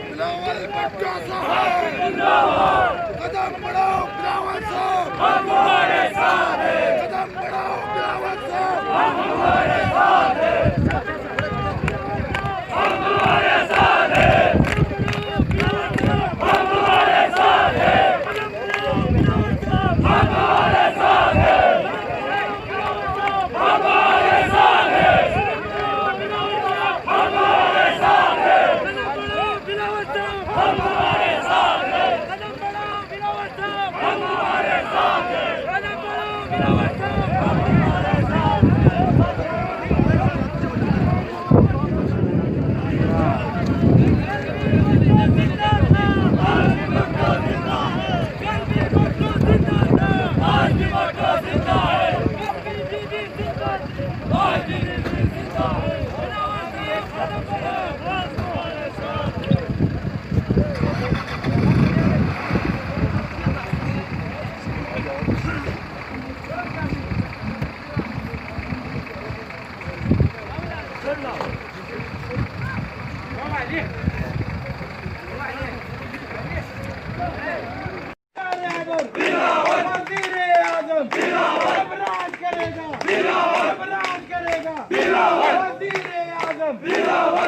بلاول بھٹو صاحب قدم بڑھاؤ بلاول صاحب ہم تمہارے ساتھ ہیں قدم بڑھاؤ بلاول صاحب ہم تمہارے ساتھ ہیں ہم تمہارے ساتھ ہیں ہم تمہارے ساتھ ہیں ہم تمہارے ساتھ ہیں ہمارے ساتھ ہیں ہمارے ساتھ ہیں ہمارے ساتھ ہیں ہمارے ساتھ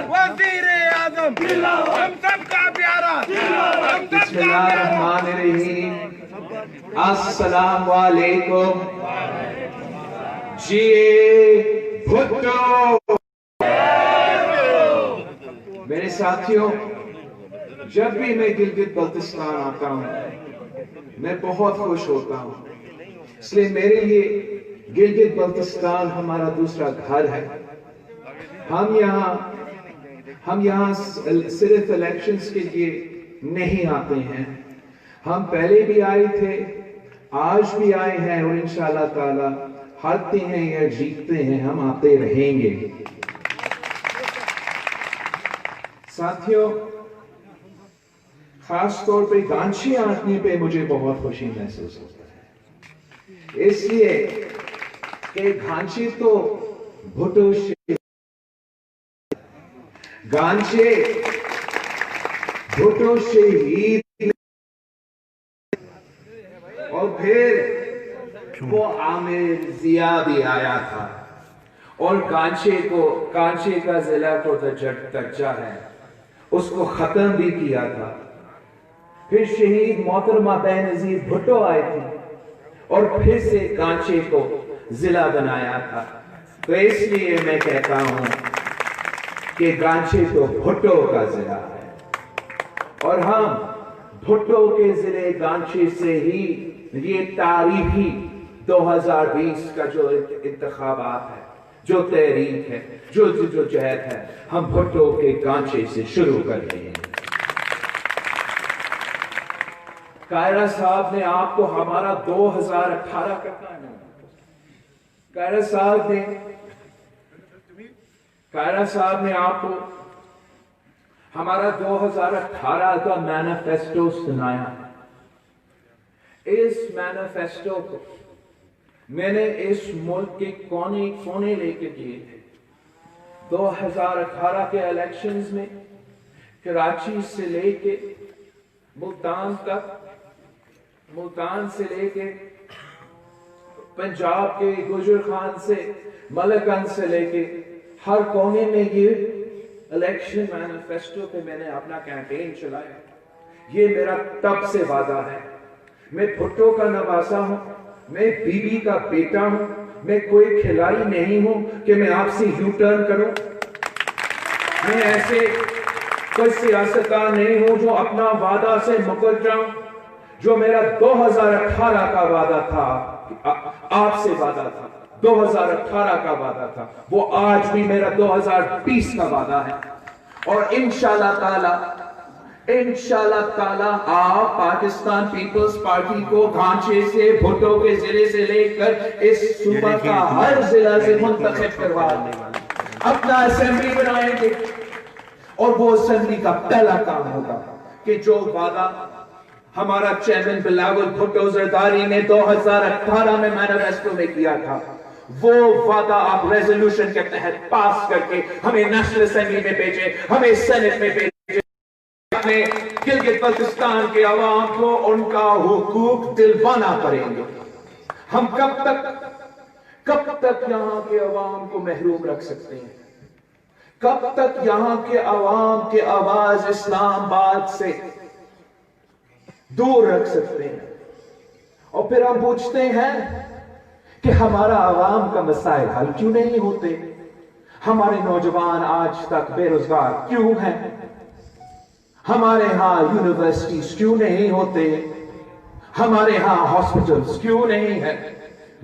وزیر اعظم ہم سب کا پیارا بسم اللہ الرحمن الرحیم السلام علیکم جی بھٹو میرے ساتھیوں جب بھی میں گلگت بلتستان آتا ہوں میں بہت خوش ہوتا ہوں اس لیے میرے لیے گلگت بلتستان ہمارا دوسرا گھر ہے ہم یہاں صرف الیکشنز کے لیے نہیں آتے ہیں ہم پہلے بھی آئے تھے آج بھی آئے ہیں اور انشاءاللہ تعالی ہارتے ہیں یا جیتتے ہیں ہم آتے رہیں گے ساتھیوں خاص طور پہ گانچی آنے پہ مجھے بہت خوشی محسوس ہوتا ہے اس لیے کہ گانچی تو بھٹو گانچے بھٹو شہید اور پھر وہ عامر ضیاء بھی آیا تھا اور کانچے کا ضلع کو درجہ ہے اس کو ختم بھی کیا تھا پھر شہید محترمہ بینظیر بھٹو آئے تھے اور پھر سے کانچے کو ضلع بنایا تھا تو اس لیے میں کہتا ہوں کہ گانچے تو بھٹو کا ضلع ہے اور ہم بھٹو کے ضلع گانچے سے ہی یہ تاریخی 2020 کا جو انتخابات ہے جو تحریک ہے جو جہد ہے ہم بھٹو کے گانچے سے شروع کر رہے ہیں قائرہ صاحب نے آپ کو ہمارا 2018 کا قائرہ صاحب نے آپ کو ہمارا 2018 کا مینیفیسٹو سنایا اس مینیفیسٹو کو میں نے اس ملک کے کونے لے کے دیے تھے 2018 کے الیکشنز میں کراچی سے لے کے ملتان تک ملتان سے لے کے پنجاب کے گجر خان سے ملکن سے لے کے ہر کونے میں یہ الیکشن مینیفیسٹو پہ میں نے اپنا کیمپین چلایا یہ میرا تب سے وعدہ ہے میں بھٹو کا نواسا ہوں میں بی بی کا بیٹا ہوں میں کوئی کھلاڑی نہیں ہوں کہ میں آپ سے یو ٹرن کروں میں ایسے کوئی سیاستدان نہیں ہوں جو اپنا وعدہ سے مکر جاؤں جو میرا 2018 کا وعدہ تھا آپ سے وعدہ تھا 2018 کا وعدہ تھا وہ آج بھی میرا 2020 کا وعدہ ہے اور انشاءاللہ تعالی آپ پاکستان پیپلز پارٹی کو گھانچے سے بھٹو کے ضلع سے لے کر اس صوبہ کا ہر ضلع سے منتخب کروا اپنا اسمبلی بنائیں گے اور وہ اسمبلی کا پہلا کام ہوگا کہ جو وعدہ ہمارا چیئرمین بلاول بھٹو زرداری نے 2018 میں مینیفیسٹو میں کیا تھا وہ وعدہ آپ ریزولوشن کے تحت پاس کر کے ہمیں نیشنل اسمبلی میں بھیجے، ہمیں سینٹ میں بھیجے، اپنے گلگت بلتستان کے عوام کو ان کا حقوق دلوانا پڑیں گے۔ ہم کب تک یہاں کے عوام کو محروم رکھ سکتے ہیں؟ کب تک یہاں کے عوام کی آواز اسلام آباد سے دور رکھ سکتے ہیں؟ اور پھر ہم پوچھتے ہیں کہ ہمارا عوام کا مسائل حل کیوں نہیں ہوتے؟ ہمارے نوجوان آج تک بے روزگار کیوں ہیں؟ ہمارے ہاں یونیورسٹیز کیوں نہیں ہوتے؟ ہمارے ہاں ہاسپٹلز کیوں نہیں ہیں؟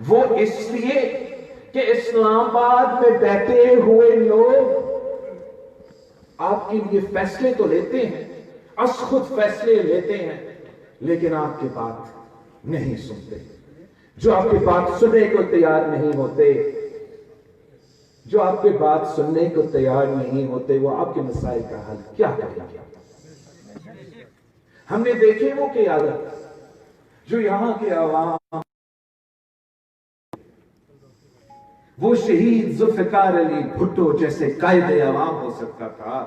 وہ اس لیے کہ اسلام آباد میں بیٹھے ہوئے لوگ آپ کے لیے فیصلے تو لیتے ہیں، از خود فیصلے لیتے ہیں، لیکن آپ کی بات نہیں سنتے۔ جو آپ کی بات سننے کو تیار نہیں ہوتے، جو آپ کی بات سننے کو تیار نہیں ہوتے، وہ آپ کے مسائل کا حل کیا کریں گے؟ ہم نے دیکھے وہ قیادت جو یہاں کے عوام، وہ شہید ذوالفقار علی بھٹو جیسے قائد عوام ہو سکتا تھا،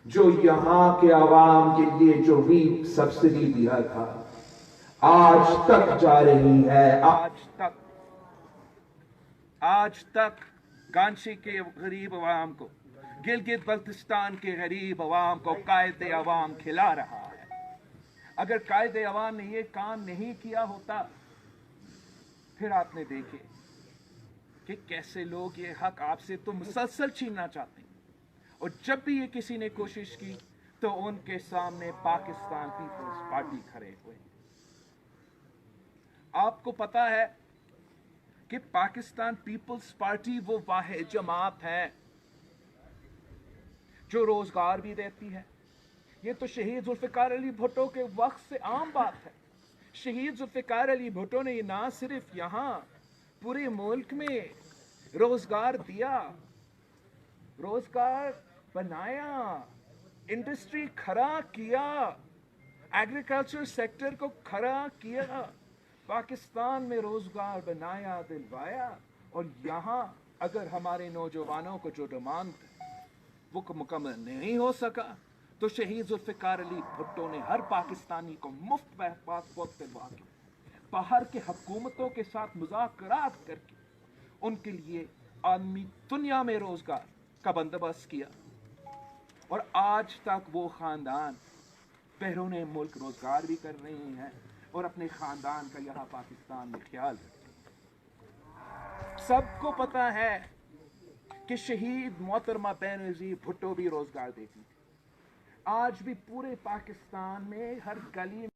جو یہاں کے عوام کے لیے جو ویٹ سبسڈی دیا تھا، آج تک جا رہی ہے۔ آج تک گانشی کے غریب عوام کو، گلگت بلتستان کے غریب عوام کو قائد عوام کھلا رہا ہے۔ اگر قائد عوام نے یہ کام نہیں کیا ہوتا، پھر آپ نے دیکھے کہ کیسے لوگ یہ حق آپ سے تو مسلسل چھیننا چاہتے ہیں، اور جب بھی یہ کسی نے کوشش کی تو ان کے سامنے پاکستان پیپلز پارٹی کھڑے ہوئے۔ آپ کو پتا ہے کہ پاکستان پیپلز پارٹی وہ واحد جماعت ہے جو روزگار بھی دیتی ہے۔ یہ تو شہید ذوالفقار علی بھٹو کے وقت سے عام بات ہے۔ شہید ذوالفقار علی بھٹو نے نہ صرف یہاں پورے ملک میں روزگار دیا، روزگار بنایا، انڈسٹری کھڑا کیا، ایگریکلچر سیکٹر کو کھڑا کیا، پاکستان میں روزگار بنایا، دلوایا، اور یہاں اگر ہمارے نوجوانوں کو جو ڈیمانڈ وہ مکمل نہیں ہو سکا تو شہید ذوالفقار علی بھٹو نے ہر پاکستانی کو مفت پاسپورٹ دلوا کے، باہر کے حکومتوں کے ساتھ مذاکرات کر کے ان کے لیے عالمی دنیا میں روزگار کا بندوبست کیا، اور آج تک وہ خاندان بیرون ملک روزگار بھی کر رہے ہیں اور اپنے خاندان کا یہاں پاکستان میں خیال رکھتے ہیں۔ سب کو پتا ہے کہ شہید محترمہ بے نظیر بھٹو بھی روزگار دیتی تھی۔ آج بھی پورے پاکستان میں ہر گلی